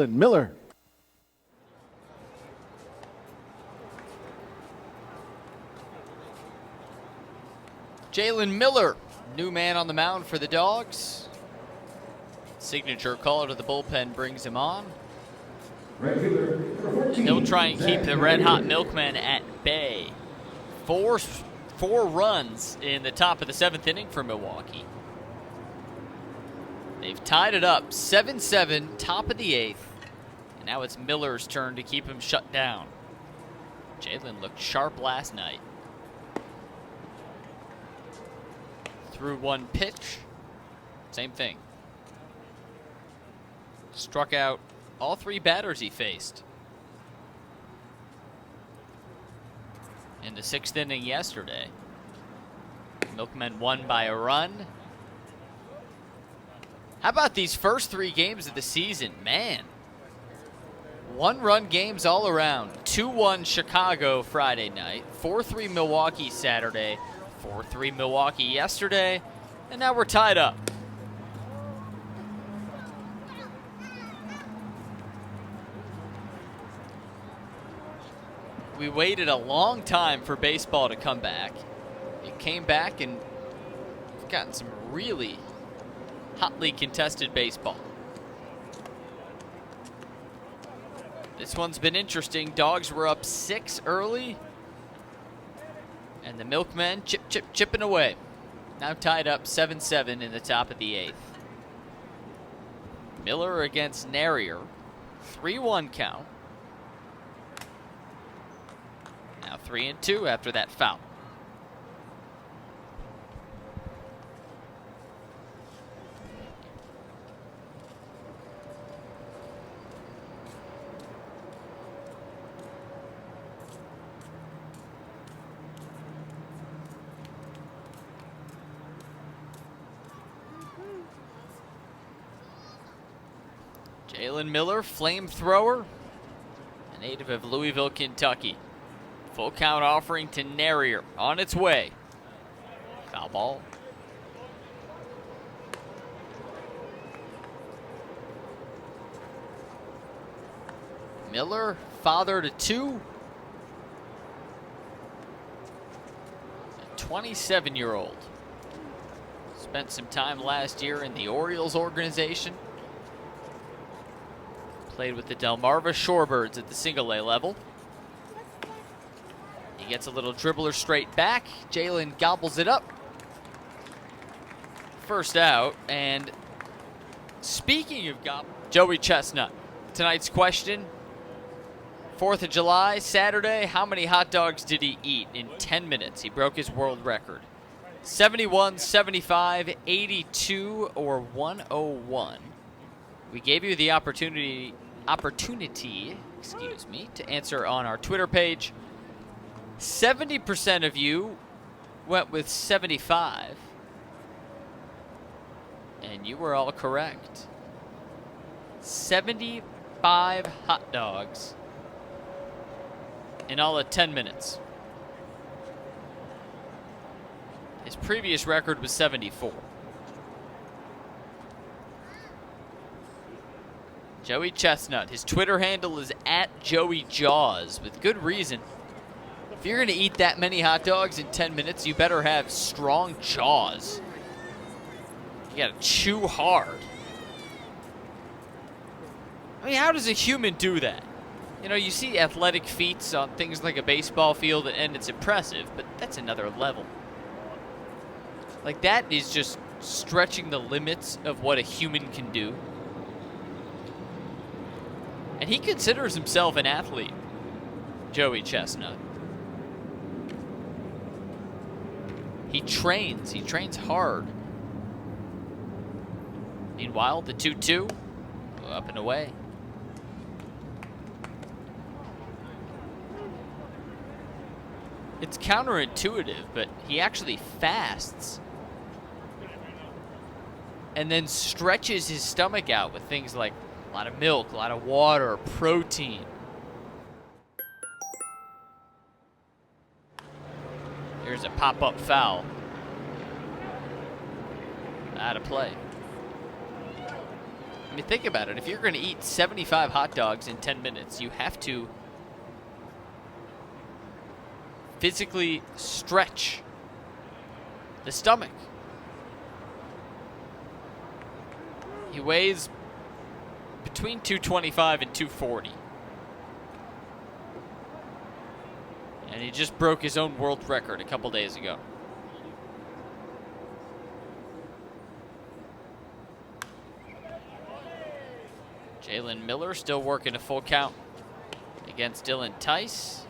Miller. Jalen Miller, new man on the mound for the Dogs. Signature call to the bullpen brings him on. He'll try and keep the red-hot Milkmen at bay. Four runs in the top of the 7th inning for Milwaukee. They've tied it up 7-7, top of the 8th. And now it's Miller's turn to keep him shut down. Jalen looked sharp last night. Threw one pitch, same thing. Struck out all 3 batters he faced. In the 6th inning yesterday, Milkmen won by a run. How about these first 3 games of the season? Man, 1-run games all around. 2-1 Chicago Friday night, 4-3 Milwaukee Saturday, 4-3 Milwaukee yesterday, and now we're tied up. We waited a long time for baseball to come back. It came back, and we've gotten some really hotly contested baseball. This one's been interesting. Dogs were up 6 early, and the Milkmen chipping away. Now tied up 7-7 in the top of the 8th. Miller against Narrier. 3-1 count. Now 3-2 after that foul. Jalen Miller, flamethrower, a native of Louisville, Kentucky. Full count offering to Narrier on its way. Foul ball. Miller, father to 2. A 27-year-old. Spent some time last year in the Orioles organization. Played with the Delmarva Shorebirds at the single-A level. He gets a little dribbler straight back. Jalen gobbles it up. First out, and speaking of Joey Chestnut, tonight's question, 4th of July, Saturday, how many hot dogs did he eat in 10 minutes? He broke his world record. 71, 75, 82, or 101. We gave you the opportunity, to answer on our Twitter page. 70% of you went with 75. And you were all correct. 75 hot dogs in all of 10 minutes. His previous record was 74. Joey Chestnut. His Twitter handle is @JoeyJaws, with good reason. If you're going to eat that many hot dogs in 10 minutes, you better have strong jaws. You got to chew hard. I mean, how does a human do that? You know, you see athletic feats on things like a baseball field, and it's impressive, but that's another level. Like, that is just stretching the limits of what a human can do. And he considers himself an athlete, Joey Chestnut. He trains hard. Meanwhile, the 2-2, up and away. It's counterintuitive, but he actually fasts and then stretches his stomach out with things like a lot of milk, a lot of water, protein. Here's a pop-up foul. Out of play. mean, think about it. If you're going to eat 75 hot dogs in 10 minutes, you have to physically stretch the stomach. He weighs between 225 and 240. And he just broke his own world record a couple days ago. Jalen Miller still working a full count against Dylan Tice.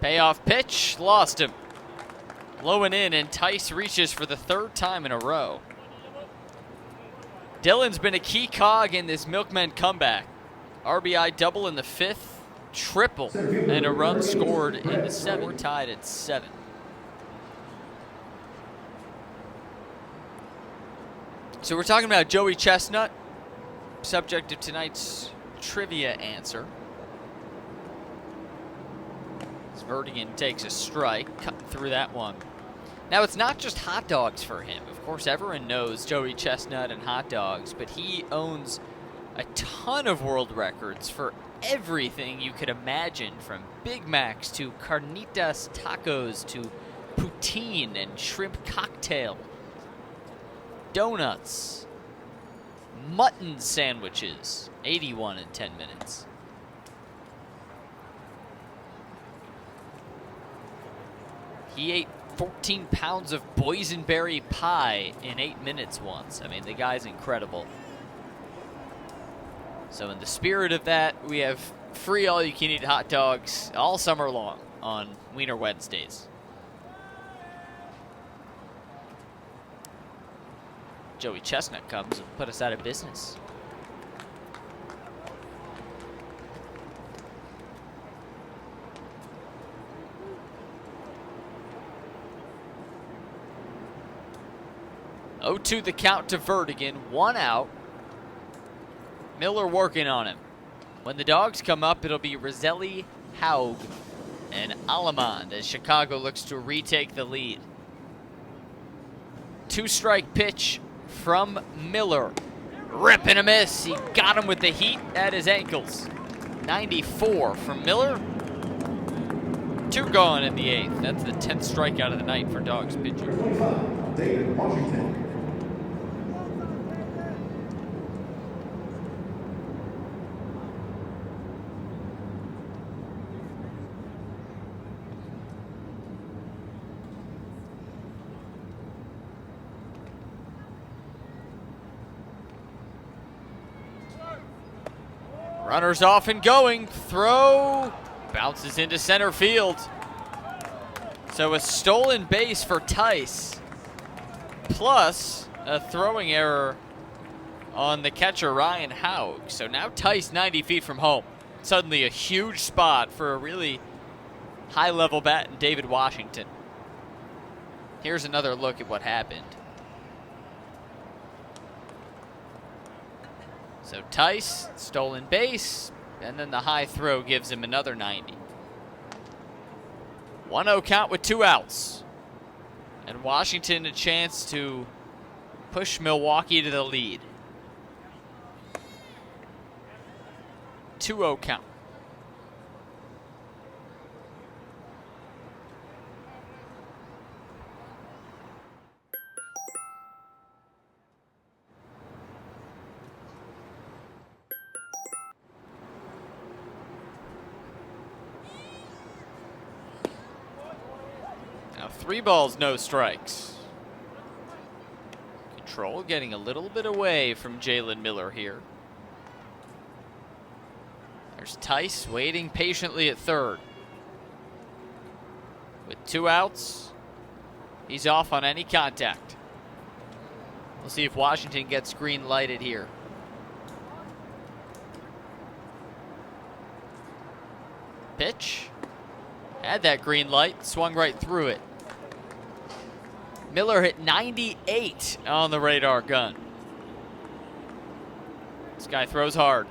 Payoff pitch, lost him. Low and in, and Tice reaches for the third time in a row. Dylan's been a key cog in this Milkmen comeback. RBI double in the fifth, triple, and a run scored in the seventh. We're tied at 7. So we're talking about Joey Chestnut, subject of tonight's trivia answer. Vertigan takes a strike, cutting through that one. Now, it's not just hot dogs for him. Of course, everyone knows Joey Chestnut and hot dogs, but he owns a ton of world records for everything you could imagine, from Big Macs to carnitas tacos to poutine and shrimp cocktail, donuts, mutton sandwiches, 81 in 10 minutes. He ate 14 pounds of boysenberry pie in 8 minutes once. I mean, the guy's incredible. So in the spirit of that, we have free all-you-can-eat hot dogs all summer long on Wiener Wednesdays. Joey Chestnut comes and put us out of business. Oh, 2 the count to Vertigan, 1 out. Miller working on him. When the dogs come up, it'll be Roselli, Haug, and Alamond as Chicago looks to retake the lead. 2-strike pitch from Miller. Rip and a miss. He got him with the heat at his ankles. 94 from Miller. 2 gone in the 8th. That's the 10th strikeout of the night for Dogs pitching. David Washington. Runners off and going. Throw bounces into center field. So a stolen base for Tice, plus a throwing error on the catcher Ryan Haug. So now Tice 90 feet from home. Suddenly a huge spot for a really high-level bat in David Washington. Here's another look at what happened. So Tice, stolen base, and then the high throw gives him another 90. 1-0 count with 2 outs. And Washington a chance to push Milwaukee to the lead. 2-0 count. Now 3 balls, no strikes. Control getting a little bit away from Jalen Miller here. There's Tice waiting patiently at third. With 2 outs, he's off on any contact. We'll see if Washington gets green lighted here. Pitch. Had that green light, swung right through it. Miller hit 98 on the radar gun. This guy throws hard.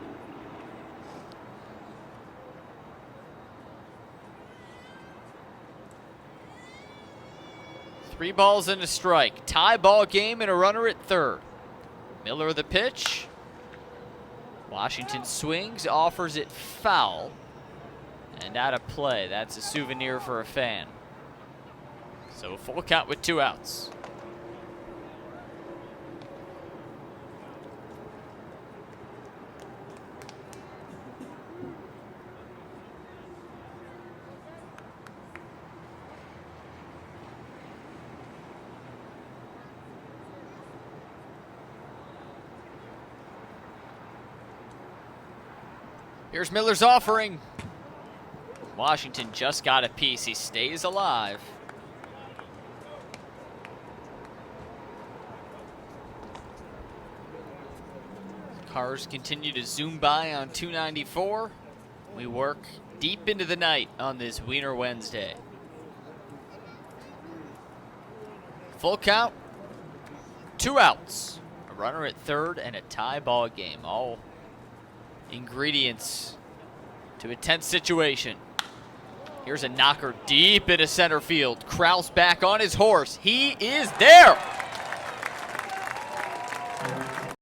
Three balls and a strike. Tie ball game and a runner at third. Miller the pitch. Washington swings, offers it foul. And out of play. That's a souvenir for a fan. So full count with 2 outs. Here's Miller's offering. Washington just got a piece. He stays alive. Cars continue to zoom by on 294. We work deep into the night on this Wiener Wednesday. Full count, 2 outs. A runner at third and a tie ball game. All ingredients to a tense situation. Here's a knocker deep into center field. Kraus back on his horse. He is there.